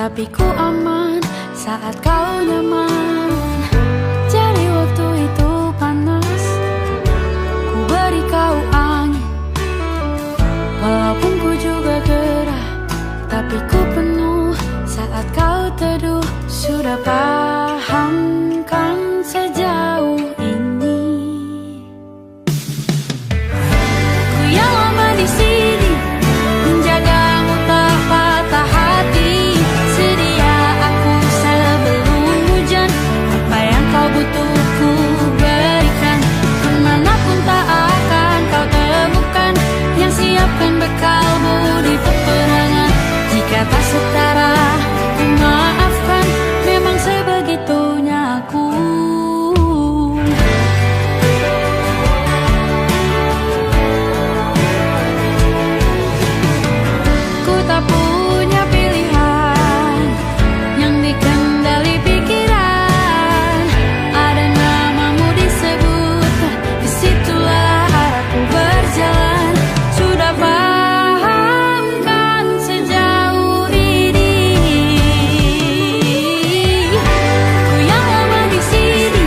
tapi ku aman saat kau nyaman. Jadi waktu itu panas, ku beri kau angin. Walaupun ku juga gerah, tapi ku penuh saat kau teduh. Sudah paham kan sejauh ini? Ku yang lama di sini, menjagamu tak patah hati. Sedia aku sebelum hujan, apa yang kau butuh ku berikan. Kemanapun tak akan kau temukan yang siapkan bekalmu di peperangan. Jika tak setara, ku maafkan, memang sebegitunya aku. Ku tak punya pilihan yang dikendali pikiran. Ada namamu disebut, disitulah arahku berjalan. Sudah paham kan sejauh ini? Ku yang lama di sini,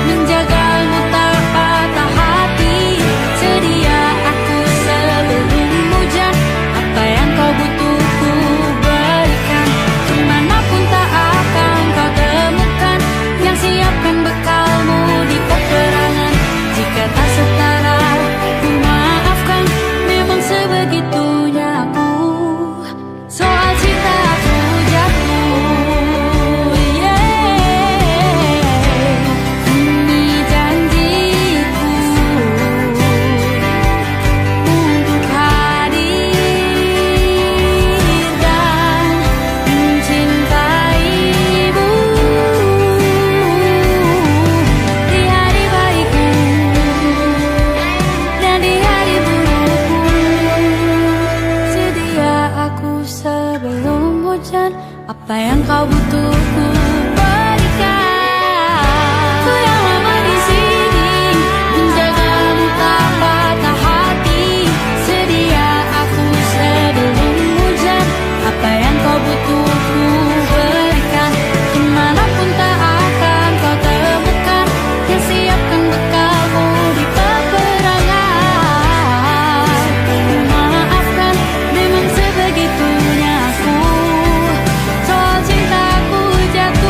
menjagamu tak patah hati. Sedia aku sebelum hujan, apa yang kau butuh ku berikan. Kemanapun tak akan kau temukan yang siapkan bekalmu di peperangan. Jika tak setara, ku maafkan, memang sebegitunya aku. Soal cinta aku jatuh, ini janjiku untuk hadir dan mencintaimu di hari baikku dan di hari burukku. Sedia aku sebelum hujan, apa yang kau butuh ku berikan. Ku yang lama di sini, menjagamu tak patah hati. Sedia aku sebelum hujan, apa yang kau butuh ku berikan. Kemanapun tak akan kau temukan yang siapkan bekalmu di peperangan. Maafkan, memang sebegitunya aku. Soal cintaku jatuh.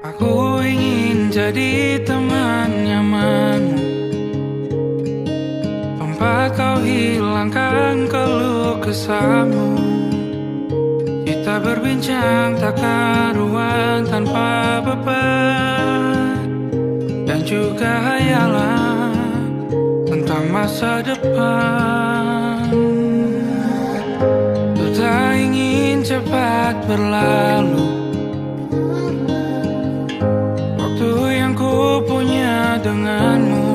Aku ingin jadi teman nyamanmu, tempat kau hilangkan keluh kesahmu. Kita berbincang tak karuan tanpa beban, dan juga hayalan tentang masa depan. Ku tak ingin cepat berlalu waktu yang ku punya denganmu.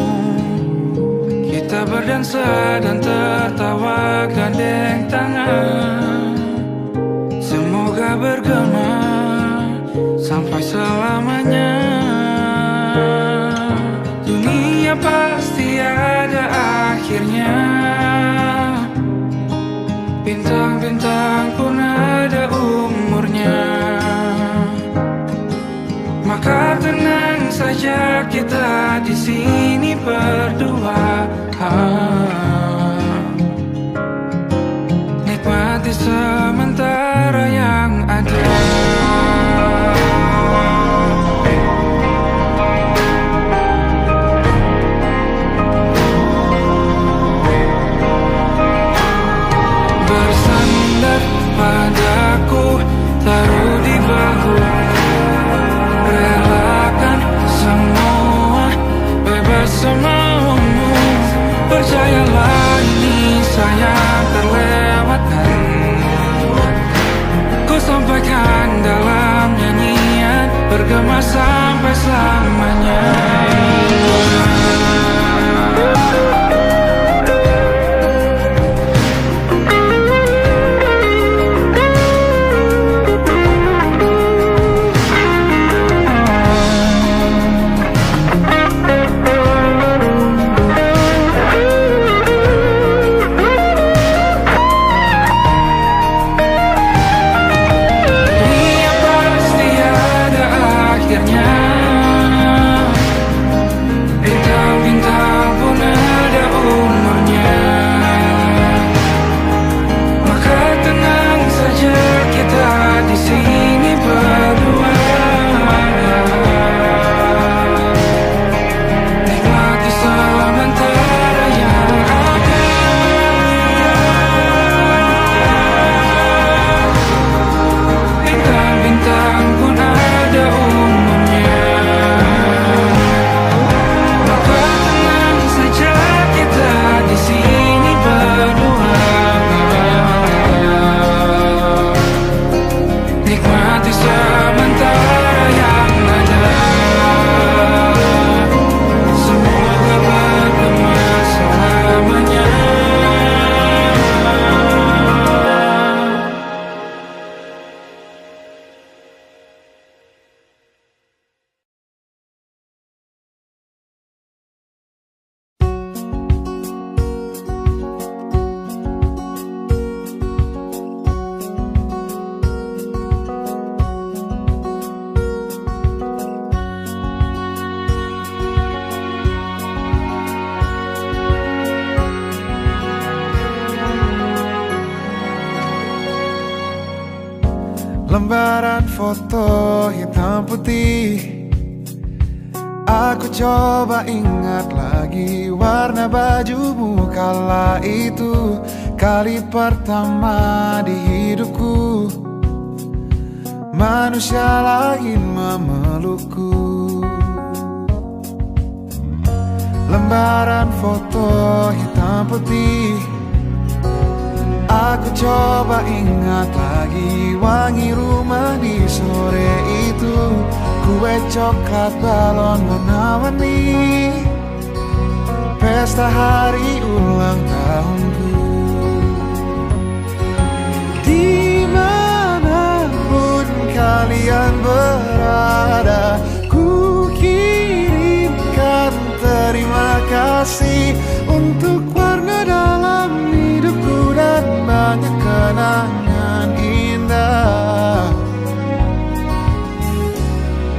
Kita berdansa dan tertawa gandeng tangan, semoga bergema sampai selamanya. Dunia pasti ada akhirnya, bintang-bintang pun ada umurnya. Maka tenang saja kita di sini berdua, nikmati sementara yang ada. Bersandar padaku, taruh di bahu, relakan semua, bebas semaumu. Percayalah ini sayang terlewatkan, ku sampaikan dalam nyanyian, bergema sampai selamanya. Bintang-bintang pun ada umurnya. Maka tenang saja kita di sini berdua, nikmati sementara yang ada. Bintang-bintang pun ada umurnya. Di sini berdua, nikmati sementara yang ada. Semoga bergema selamanya. Lembaran foto hitam putih, aku coba ingat lagi warna bajumu kala itu. Kali pertama di hidupku, manusia lain memelukku. Lembaran foto hitam putih, aku coba ingat lagi wangi rumah di sore itu. Kue coklat, balon warna-warni, pesta hari ulang tahunku. Dimanapun kalian berada, ku kirimkan terima kasih untuk warna dalam hidupku dan banyak kenangan indah.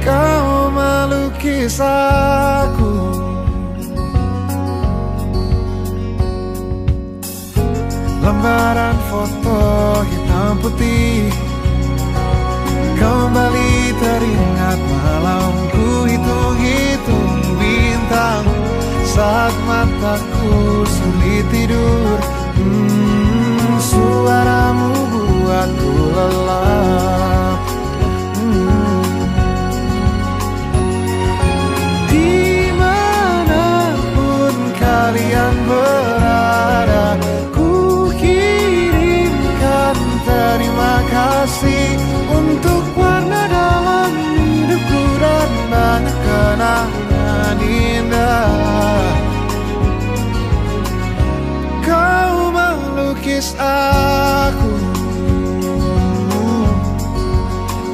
Kau melukis aku, lembaran foto hitam putih, kembali teringat malam Saat mataku sulit tidur, suaramu buatku lelap. Dimanapun kalian berada, ku kirimkan terima kasih untuk warna dalam hidupku dan banyak kenangan indah. Kau melukis aku,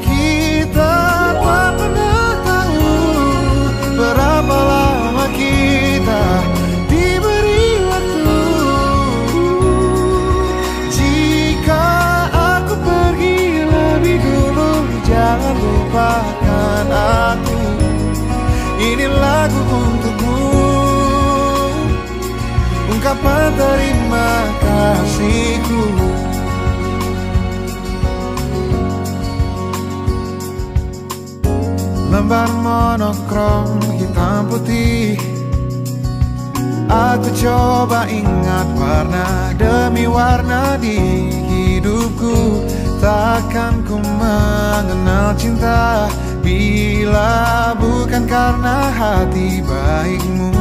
kita tak pernah tahu berapa lama kita diberi waktu. Jika aku pergi lebih dulu, jangan lupakan aku. Ini lagu untukmu, ungkapan terima kasihku. Lembar monokrom hitam putih, aku coba ingat warna demi warna di hidupku. Takkan ku mengenal cinta bila bukan karena hati baikmu.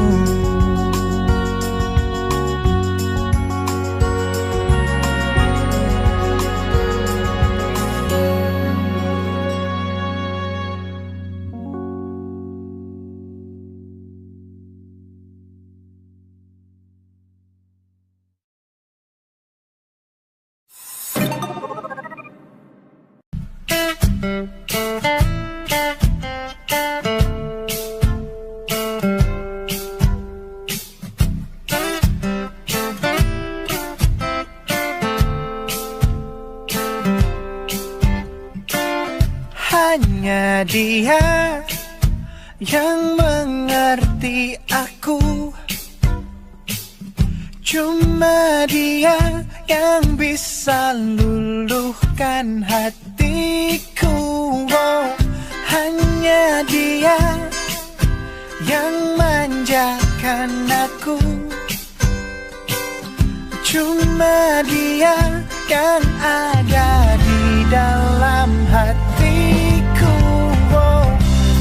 Hanya dia yang mengerti aku, cuma dia yang bisa luluhkan hatiku. Oh, hanya dia yang manjakan aku, cuma dia yang ada di dalam hatiku. Oh,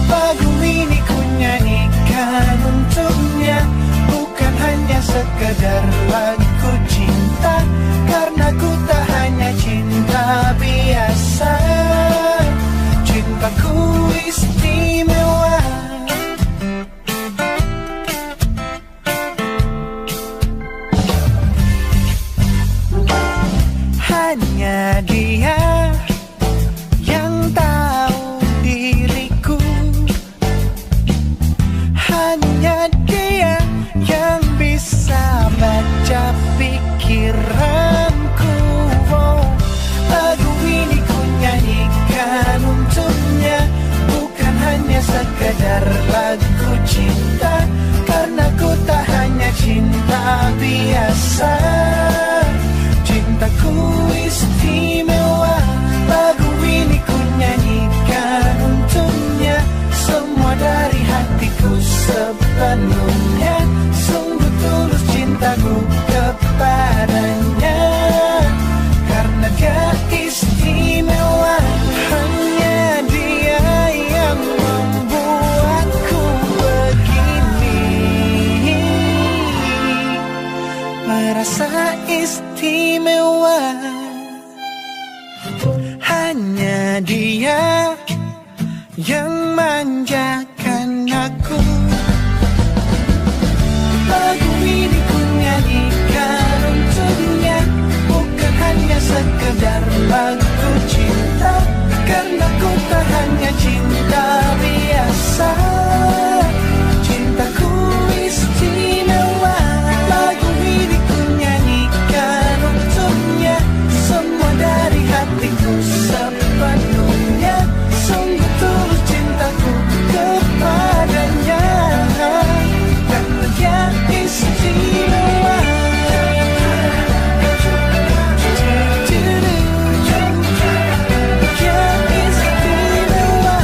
lagu ini ku nyanyikan untuknya, bukan hanya sekedar lagu cinta, karena ku tak hanya cinta biasa, cintaku istimewa. Hanya dia yang tahu diriku, hanya dia yang bisa baca pikiranku. Oh, lagu ini ku nyanyikan untuknya, bukan hanya sekedar lagu cinta, karena ku tak hanya cinta biasa, cintaku istimewa. Lagu ini ku nyanyikan untuknya, semua dari hatiku sepenuhnya, sungguh tulus cintaku kepadanya, karena dia istimewa. Hanya dia yang membuatku begini, merasa istimewa. Hanya dia yang manjakan aku. Lagu ini ku nyanyikan untuknya, bukan hanya sekedar lagu cinta, karena ku tak hanya cinta biasa, cintaku istimewa. Lagu ini ku nyanyikan untuknya, semua dari hatiku sepenuhnya, sungguh tulus cintaku kepadanya, karena dia istimewa. Dia istimewa.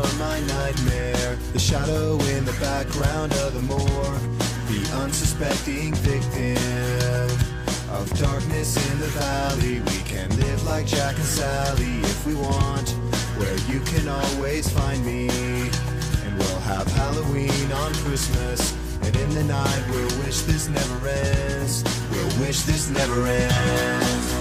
are my nightmare. The shadow in the background of the morgue, the unsuspecting victim of darkness in the valley. We can live like Jack and Sally if we want, where you can always find me. And we'll have Halloween on Christmas, and in the night we'll wish this never ends. We'll wish this never ends.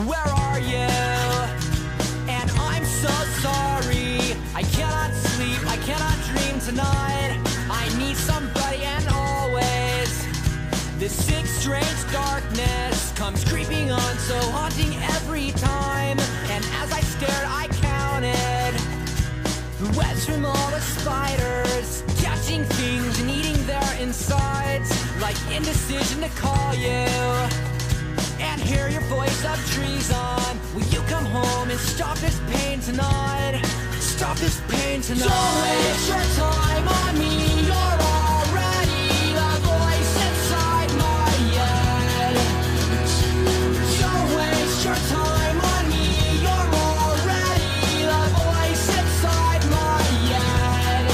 Where are you? And I'm so sorry. I cannot sleep, I cannot dream tonight. I need somebody and always. This sick, strange darkness comes creeping on, so haunting every time. And as I stared, I counted the webs from all the spiders, catching things and eating their insides, like indecision to call you and hear your voice of treason. Will you come home and stop this pain tonight? Stop this pain tonight. Don't waste your time on me. You're already the voice inside my head. Don't waste your time on me. You're already the voice inside my head.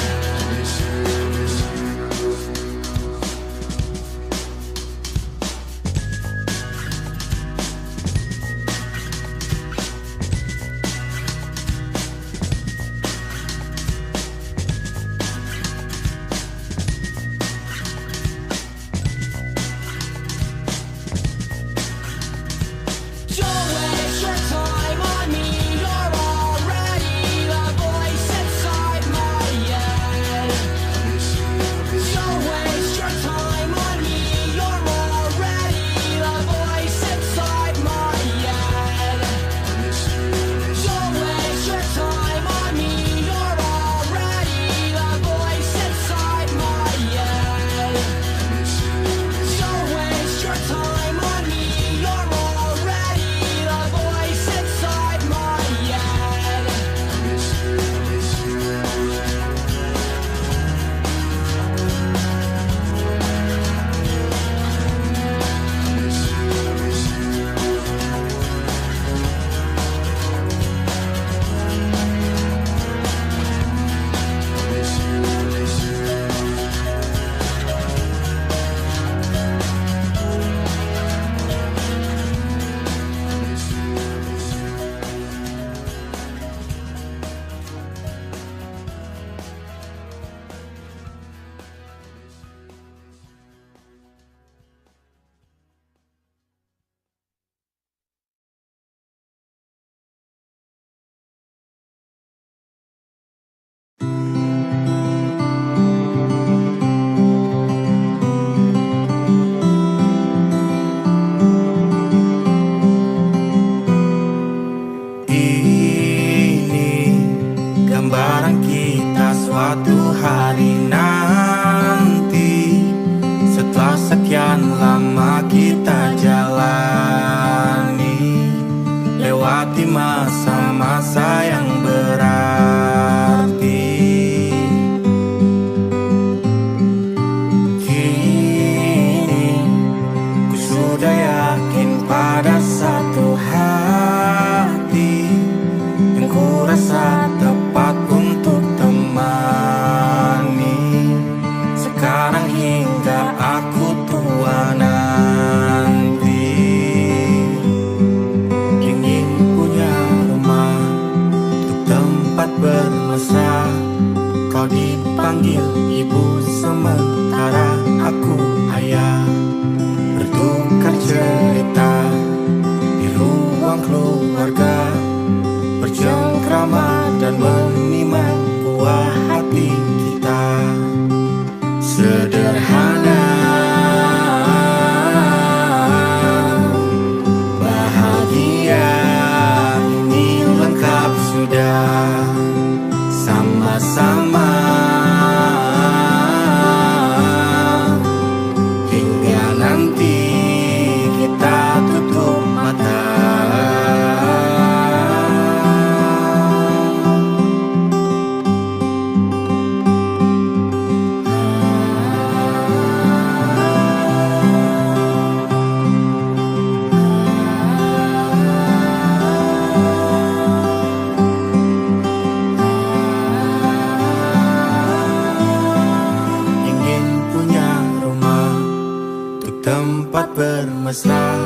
sempat bermesra.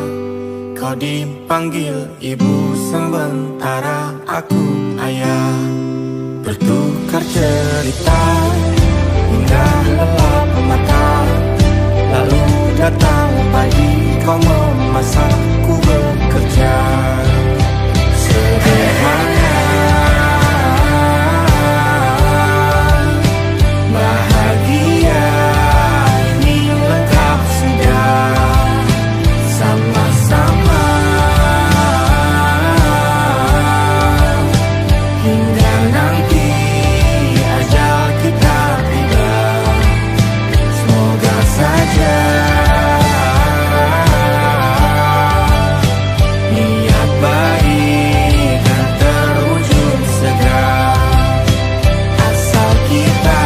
Kau dipanggil ibu sementara aku ayah. Bertukar cerita hingga lelap mata. Lalu datang pagi kau memasakku bekerja. Sederhana, bahagia ini lengkap sudah. Sama-sama hingga nanti ajal kita tiba. Semoga saja niat baik dan terwujud segera. Asal kita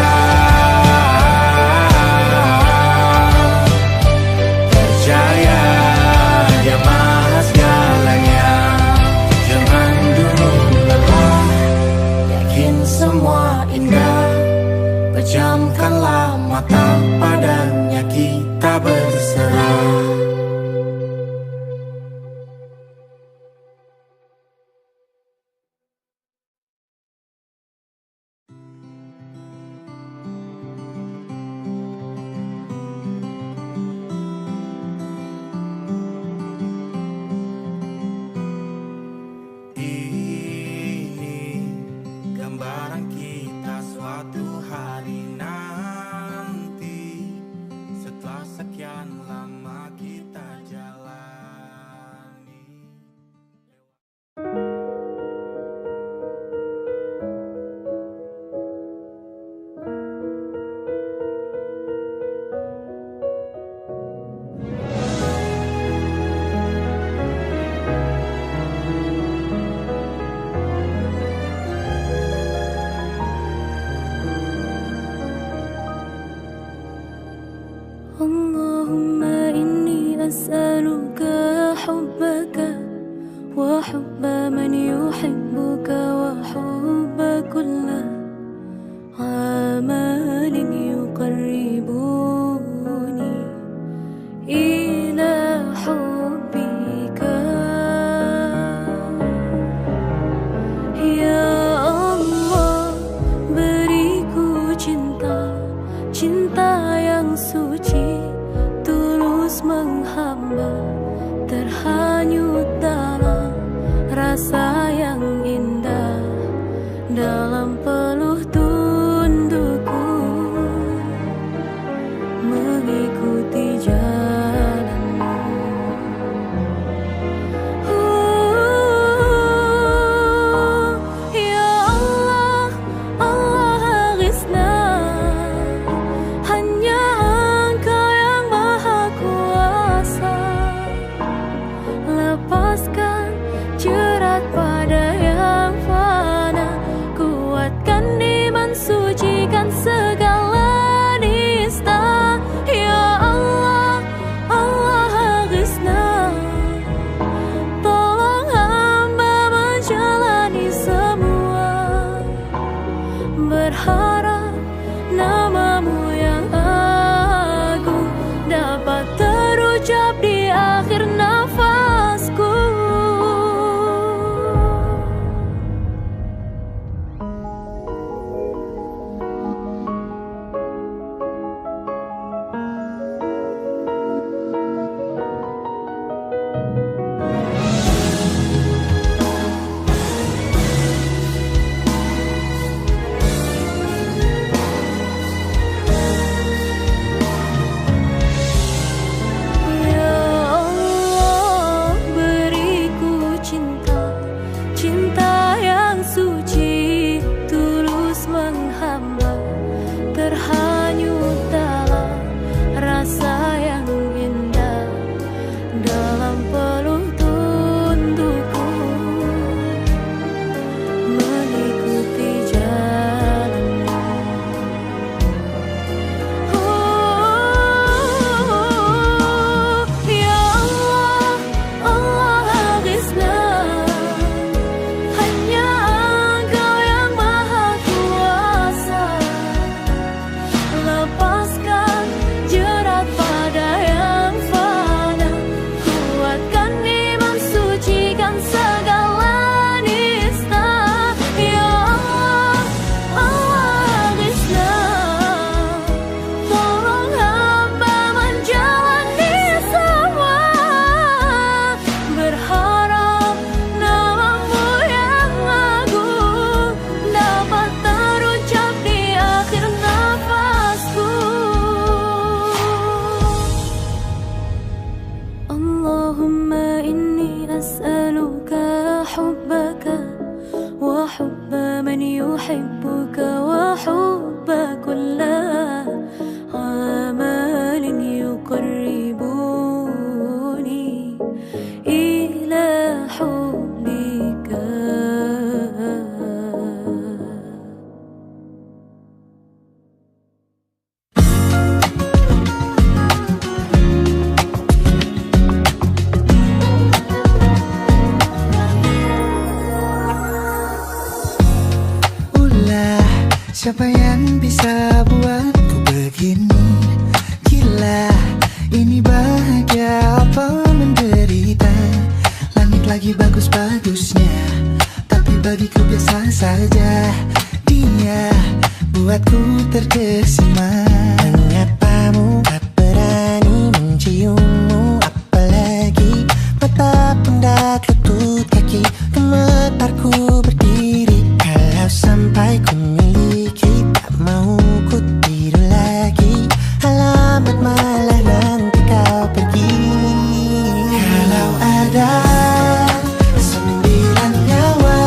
percaya Dia Maha segalanya. Jangan dulu lelah, yakin semua indah. Pejamkanlah mata, padanya kita berserah. Ini gambaran kita suatu hari nanti, setelah sekian lama kita jalani. Allahumma inni as'aluka hubbaka wa hubba man yuhibbuka wa hubba kulla amalin yuqarribuni ila hubbika. Ya Allah, beriku cinta, cinta yang suci, tulus menghamba Siapa yang bisa buatku begini? Gila, ini bahagia apa menderita? Langit lagi bagus-bagusnya, tapi bagiku biasa saja. Dia buatku terkesima. Mengapamu tak berani menciummu, apalagi mata pundak lutut kaki gemetarku berdiri. Kalau sampai ku miliki, tak mau ku tidur lagi. Alamat malah nanti kau pergi. Kalau ada 9 nyawa,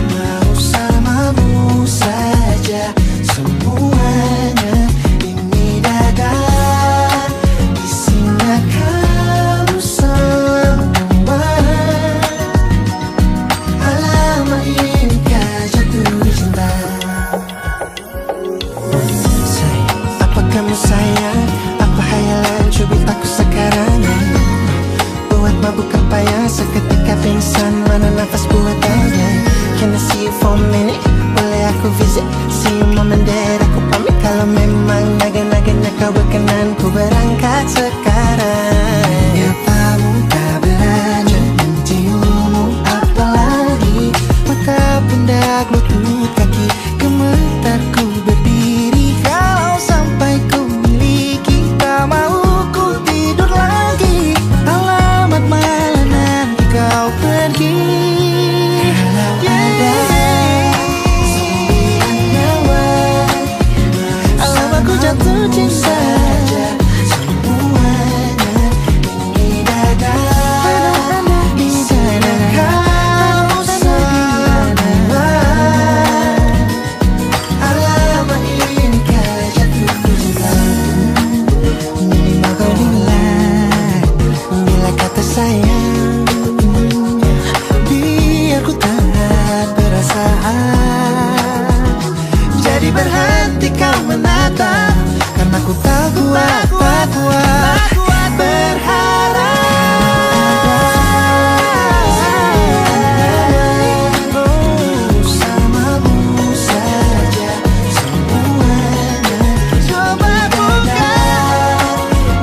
mau samamu saja semuanya. Ini dada isinya kamu semua. Alamak inikah jatuh cinta. Apa kamu sayang? Apa hayalan cubit aku sekarang? Buat mabuk apa ya? Seketika pingsan, mana nafas buatannya? Can I see you for a minute? Boleh aku visit? See you mom and dad, aku pamit. Kalau memang naga-naganya kau berkenan, ku berangkat sekarang. Apamu tak berani menciummu, apalagi mata pundak lutut kaki gemetarku berdiri. Kalau sampai ku miliki, tak mau ku tidur lagi. Alamat malah nanti kau pergi. Kalau ada 9 nyawa, alamak ku jatuh cinta. Semuanya ini dada isinya kamu semua. Alamak inikah jatuh cinta. Minimal kau bilang, bila kata sayang, biar ku tak perasaan. Jadi berhenti kau menatap, karena ku tak kuat berharap. Samamu saja semuanya. Coba buka,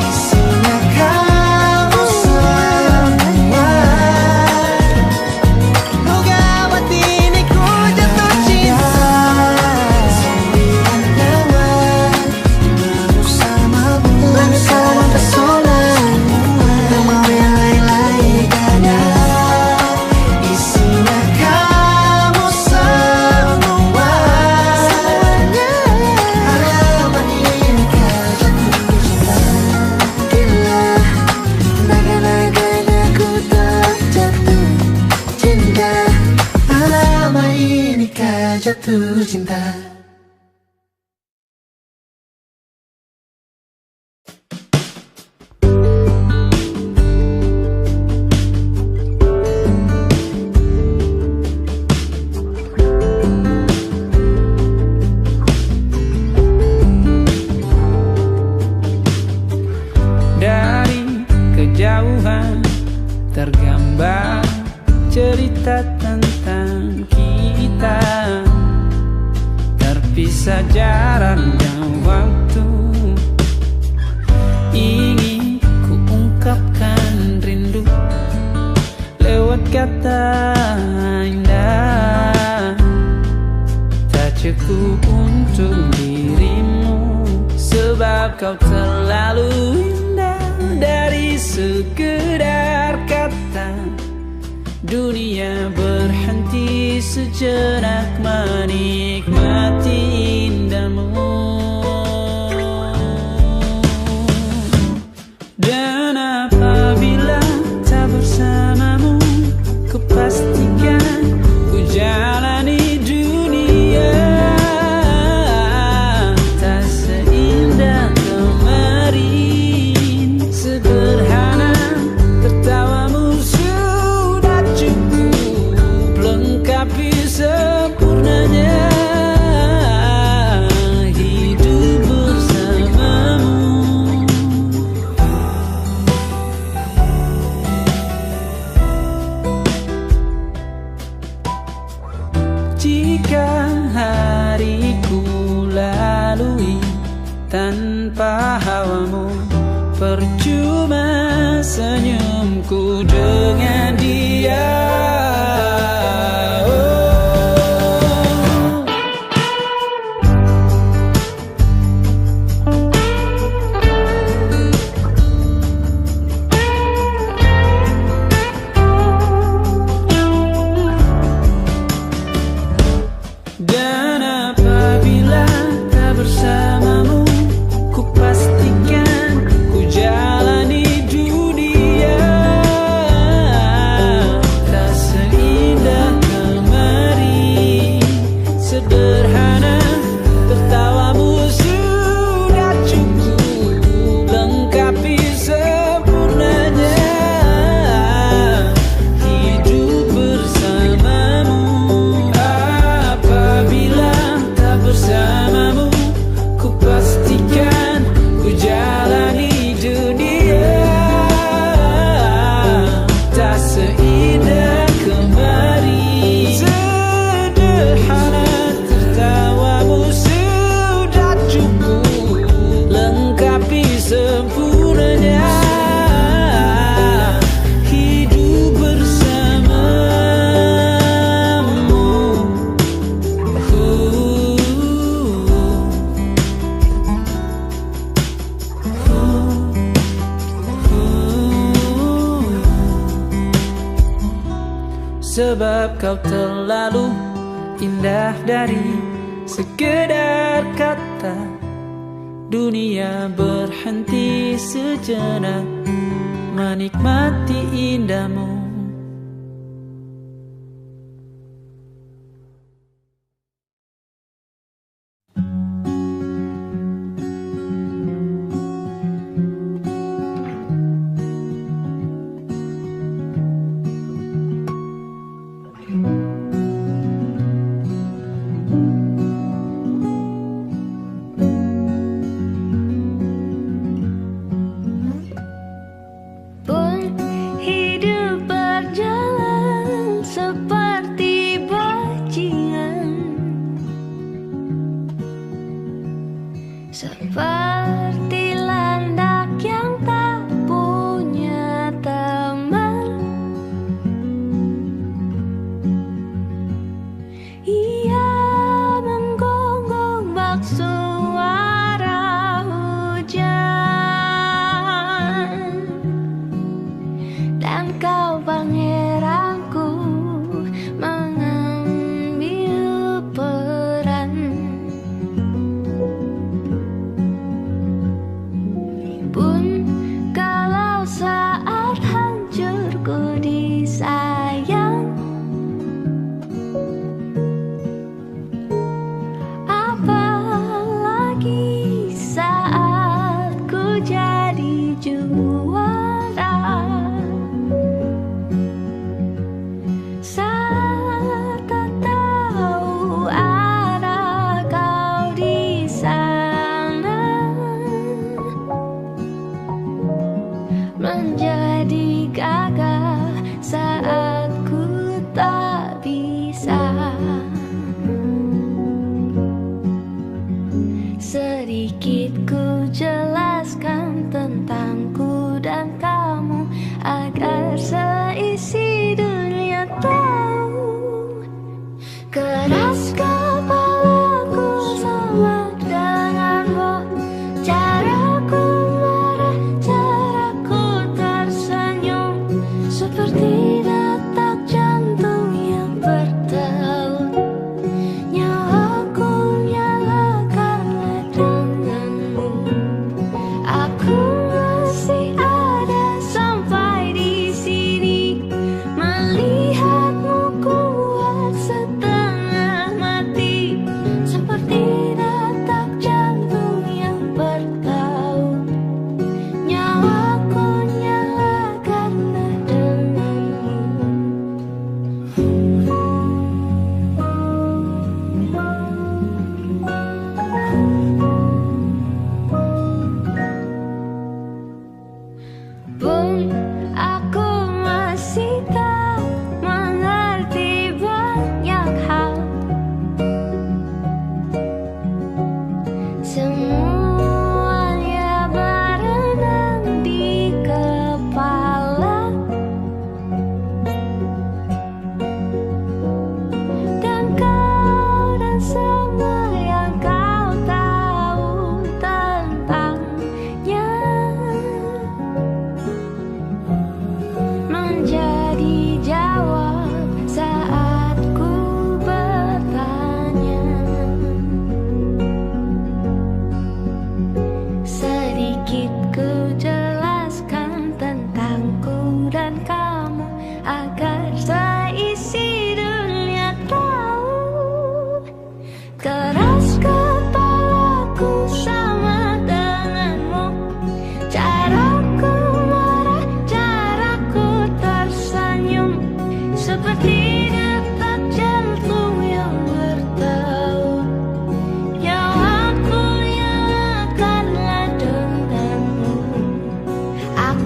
isinya kamu semua. Oh gawat ini ku jatuh cinta. 9 nyawa, bersamamu pesona. Tak mau yang lain-lain, dada isinya kamu semua. Alamat inikah jatuh cinta. Gila, naga-naganya ku tak jatuh cinta. Alamat inikah jatuh cinta. Dari kejauhan tergambar cerita tentang kita, terpisah jarak dan waktu. Ingin ku ungkapkan rindu lewat kata indah. Tak cukup untuk dirimu, sebab kau terlalu indah. Dari sekedar kata, dunia berhenti sejenak menikmati indahmu. Dan apabila tak bersamamu, kupastikan ku jalani dunia tak seindah kemarin. Sederhana tertawamu sudah cukup lengkapi sempurnanya. percuma senyumku dengan dia. Dan apabila tak bersamamu, ku pastikan ku jalani dunia tak seindah kemarin. Sederhana tertawamu sudah cukup lengkapi sempurnanya hidup bersamamu. Apabila tak bersamamu, ku pastikan ku jalani dunia tak seindah kemarin. Sederhana tertawamu sudah cukup lengkapi sempurnanya hidup bersamamu. Sebab kau terlalu indah dari sekedar kata. Dunia berhenti sejenak menikmati indahmu. Pun hidup berjalan seperti bajingan, seperti landak yang tak punya teman. Ia menggonggong bak suara hujan, dan kau pangeranku mengambil peran. Pun kalau saat hancurku disayang, apalagi saat ku jadi juara. Saat tak tahu arah kau di sana, menjadi gagah saat ku tak bisa. Sedikit ku jelaskan tentangku dan kamu agar seisi dunia tahu. Keras kepalaku sama denganmu, caraku marah, caraku tersenyum,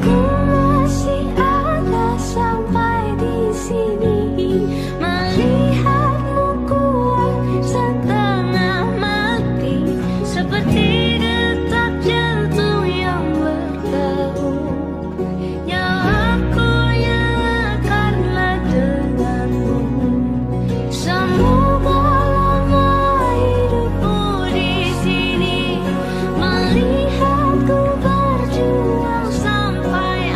Aku masih ada sampai di sini, melihatmu kuat setengah mati, seperti detak jantung yang berdebu. Nyawaku nyalakanlah denganmu. Semoga lama hidupmu di sini, melihatku berjuang sampai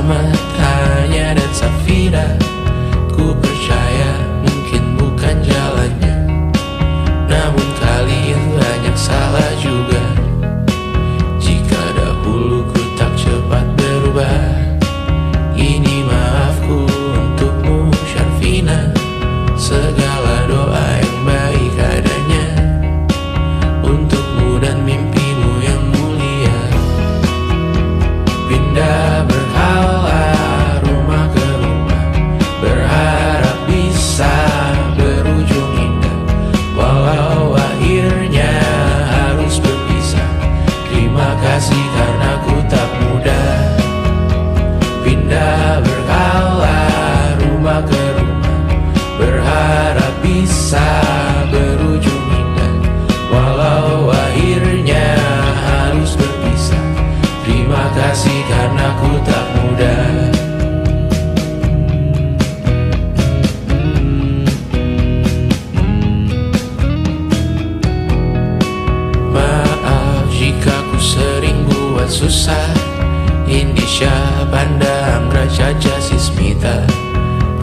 Ahmad, Anya dan Safira. Ku percaya mungkin bukan jalannya, namun kalian banyak salah juga. Jika dahulu ku tak cepat berubah, ini maafku untukmu Syarfina. Segala doa yang baik adanya untukmu dan mimpimu yang mulia. Pindah berkala rumah ke rumah, berharap bisa berujung indah. Walau akhirnya harus berpisah, terima kasih karena ku tak mudah. Pindah berkala rumah ke rumah, berharap bisa berujung indah. Walau akhirnya harus berpisah, terima kasih karena ku tak mudah. Maaf jika ku sering buat susah. Indisha, Banda, Anggra, Caca, Sismita,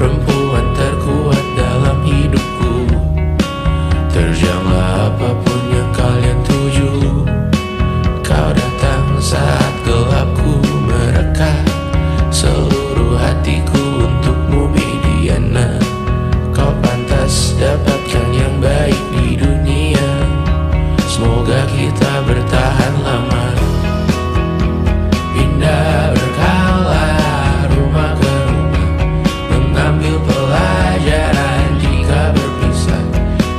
perempuan terkuat dalam hidupku. Terjanglah apapun yang kalian tuju. Kau datang saat gelapku mereka, seluruh hatiku untukmu Mediana. Kau pantas dapatkan yang baik di dunia, semoga kita bertahan lama. Pindah berkala rumah ke rumah, mengambil pelajaran jika berpisah.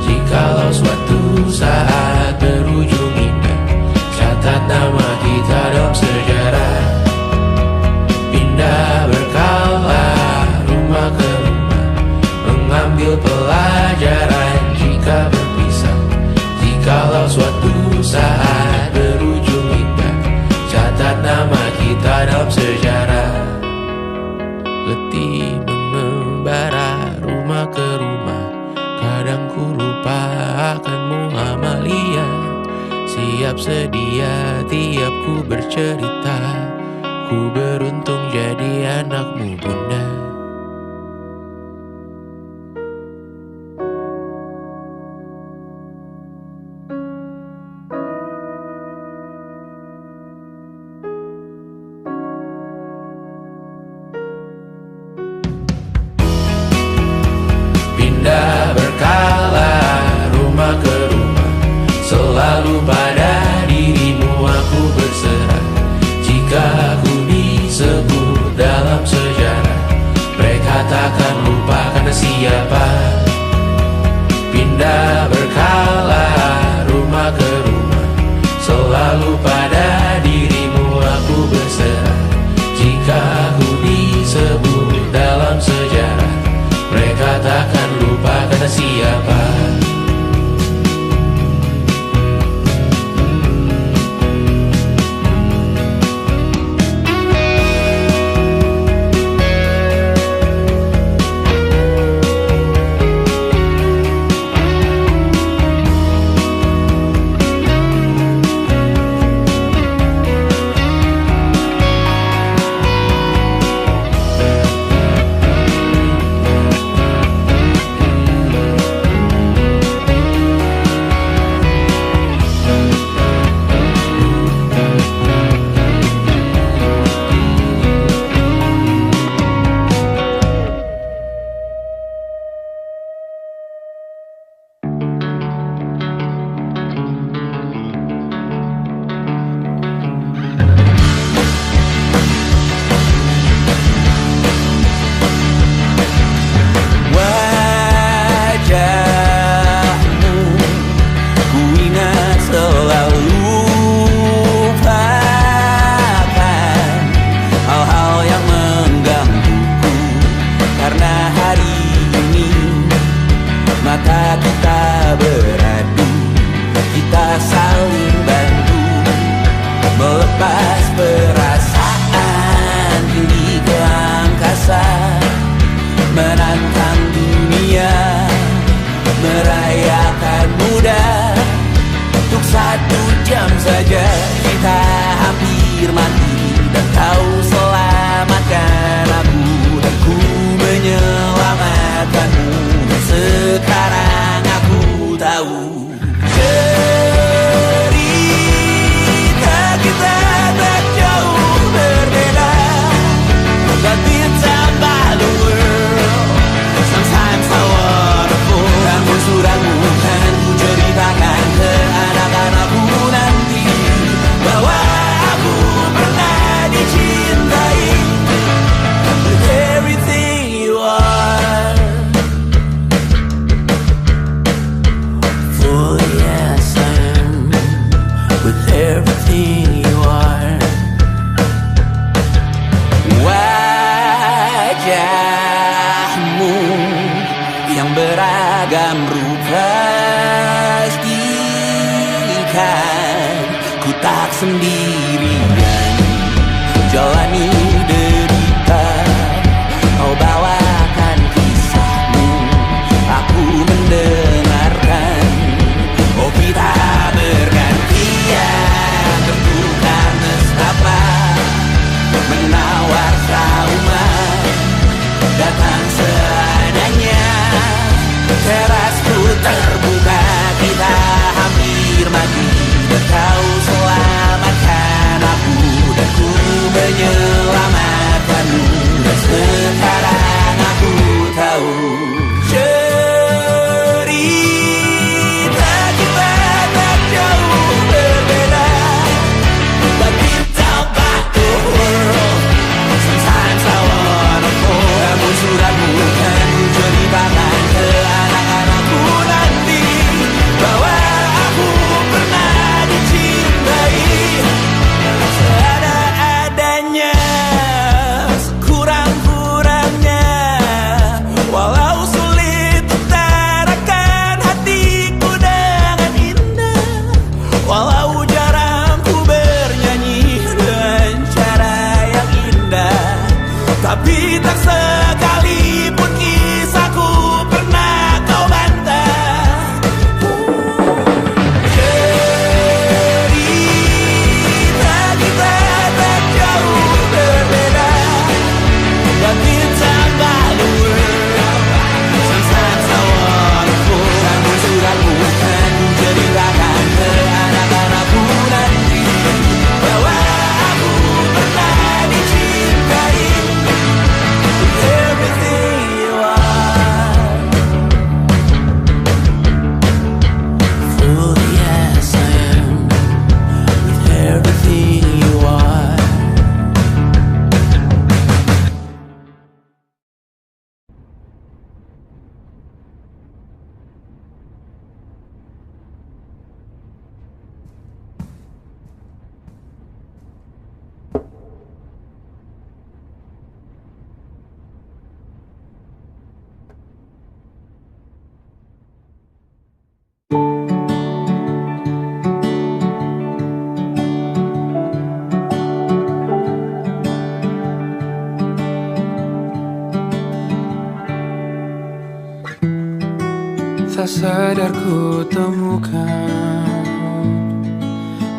Jikalau suatu saat berujung indah, catat nama kita dalam sejarah. Pindah berkala rumah ke rumah, mengambil pelajaran jika berpisah. Jikalau suatu saat berujung indah, catat nama kita dalam sejarah. Letih mengembara rumah ke rumah, kadang ku lupa akanmu Amalia. Siap sedia tiap ku bercerita, ku beruntung jadi anakmu bunda. Pindah berkala rumah ke rumah, selalu pada dirimu aku berserah. Jika aku disebut wajahmu yang beragam rupa, pastikan ku tak sendirian jalani derita. Kau bawakan kisahmu, aku mendengarkan. Oh kita bergantian tertukar nestapa, menawar trauma datang seadanya. Terasku terbuka, kita hampir mati, dan kau selamatkan aku, dan ku menyelamatkanmu. Dan sekarang aku tahu cerita kita tak jauh berbeda, but deep down by the world sometimes I wanna fall. Namun suratmu kan ku ceritakan ke anak-anakku nanti bahwa aku pernah dicintai seada-adanya, sekurang-kurangnya. Walau sulit utarakan hatiku dengan indah, walau jarang ku bernyanyi dengan cara yang indah, tapi tak sekalipun kisahku pernah kau bantah. Cerita kita tak jauh berbeda, but bintang balur sometimes I wanna fall. Namun suratmu kan ku ceritakan ke anak-anakku nanti bahwa aku pernah dicintai. Everything you are, fully as I am, with everything you are. Tak sadar ku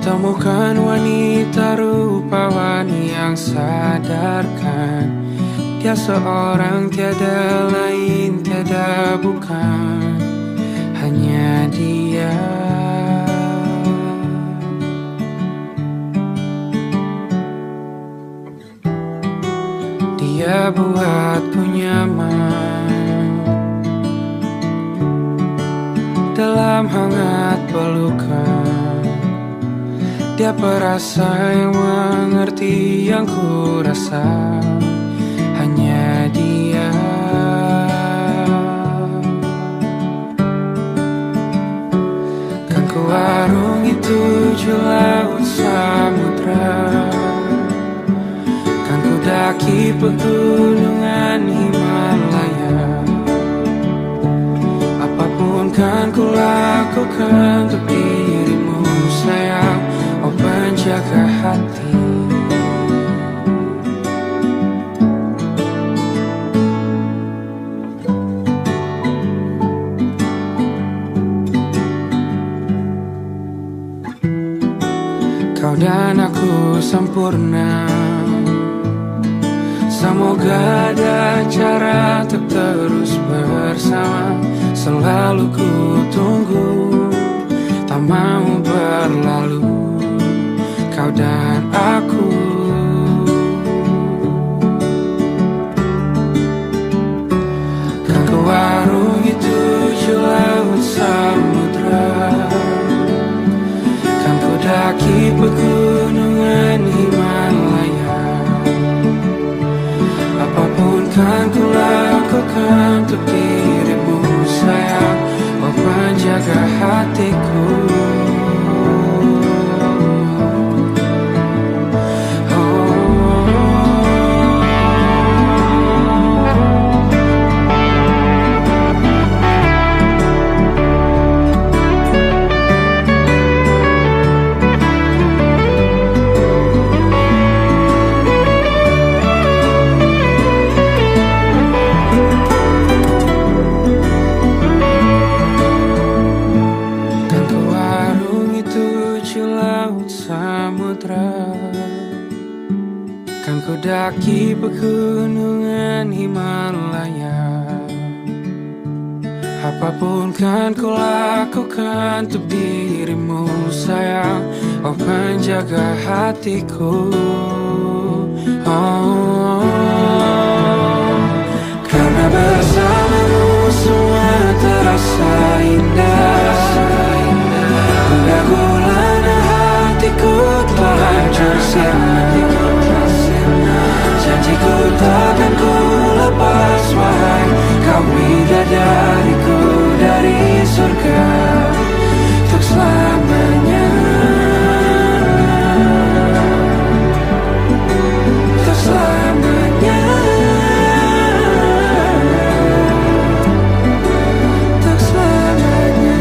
temukan wanita rupawan yang sadarkan dia seorang, tiada lain, tiada bukan, hanya dia. Dia buatku nyaman dalam hangat pelukan. Dia perasa yang mengerti yang ku rasa, hanya dia. Kan ku arungi 7 laut samudra, kan ku daki pegunungan Himalaya. Apapun kan ku lakukan untuk dirimu sayang, oh penjaga hati. Kau dan aku sempurna, semoga ada cara untuk terus bersama. Selalu ku tunggu, tak mau berlalu, kau dan aku. Kan ku arungi 7 laut samudra, kan ku daki pegunungan Himalaya. Apapun kan ku lakukan untuk dirimu sayang, oh penjaga hatiku. Oh, pegunungan Himalaya. Apapun kan ku lakukan untuk dirimu sayang, oh penjaga hatiku. Oh, karena bersamamu semua terasa indah. Hingga gulana hatiku telah hancur sirna. Janjiku takkan ku lepas, wahai kau bidadariku dari surga untuk selamanya. Untuk selamanya. Untuk selamanya.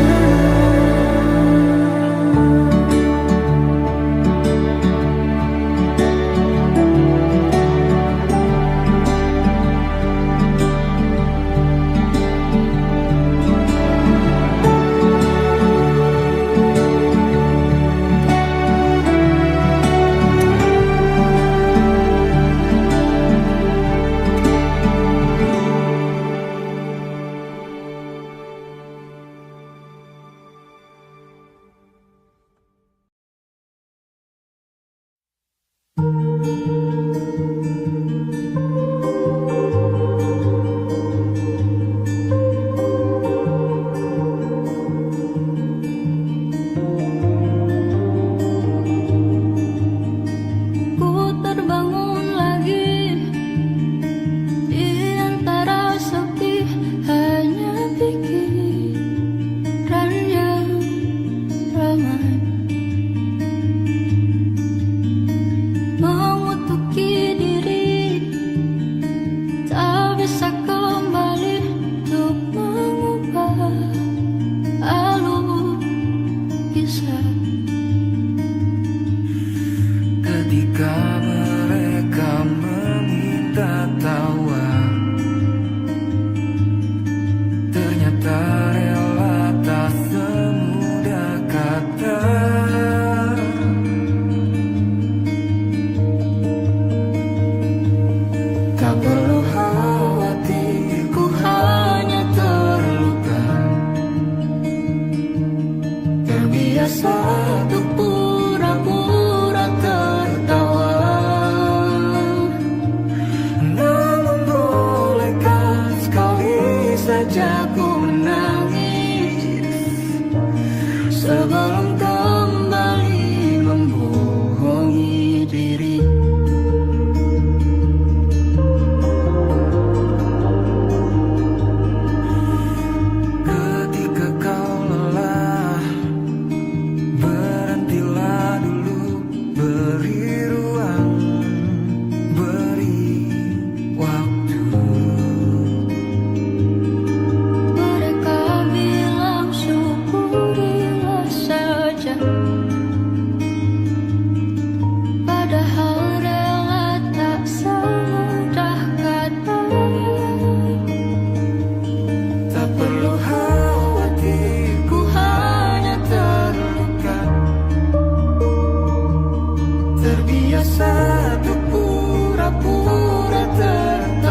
Terbiasa untuk pura-pura tertawa.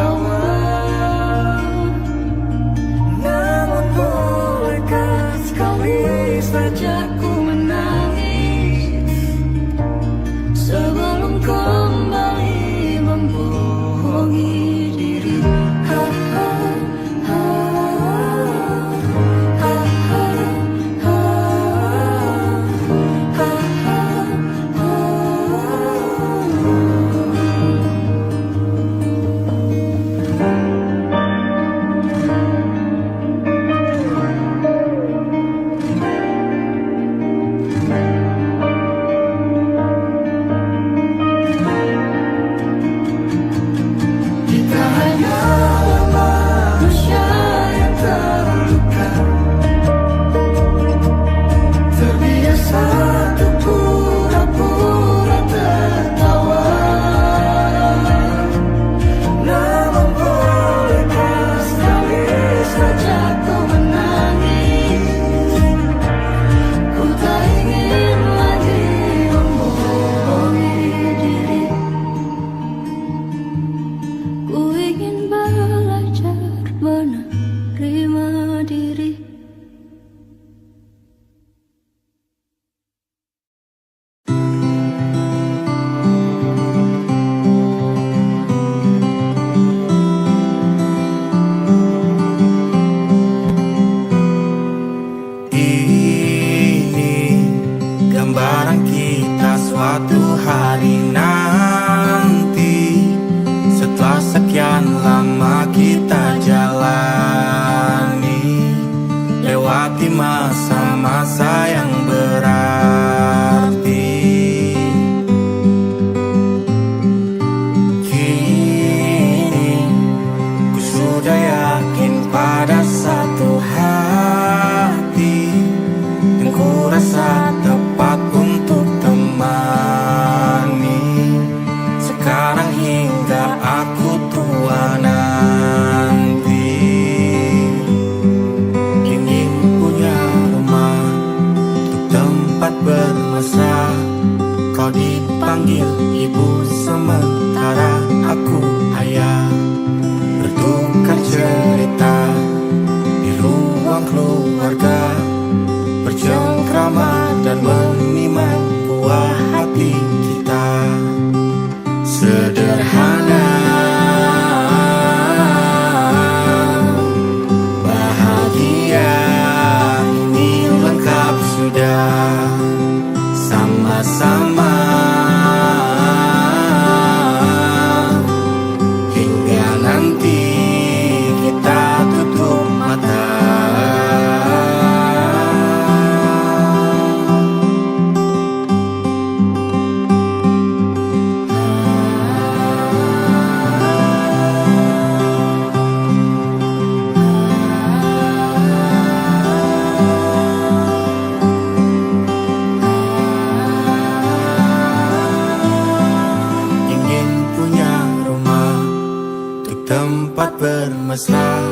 tempat bermesra.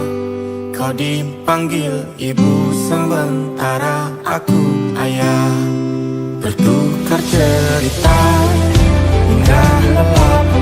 Kau dipanggil ibu sementara aku ayah. Bertukar cerita hingga lelah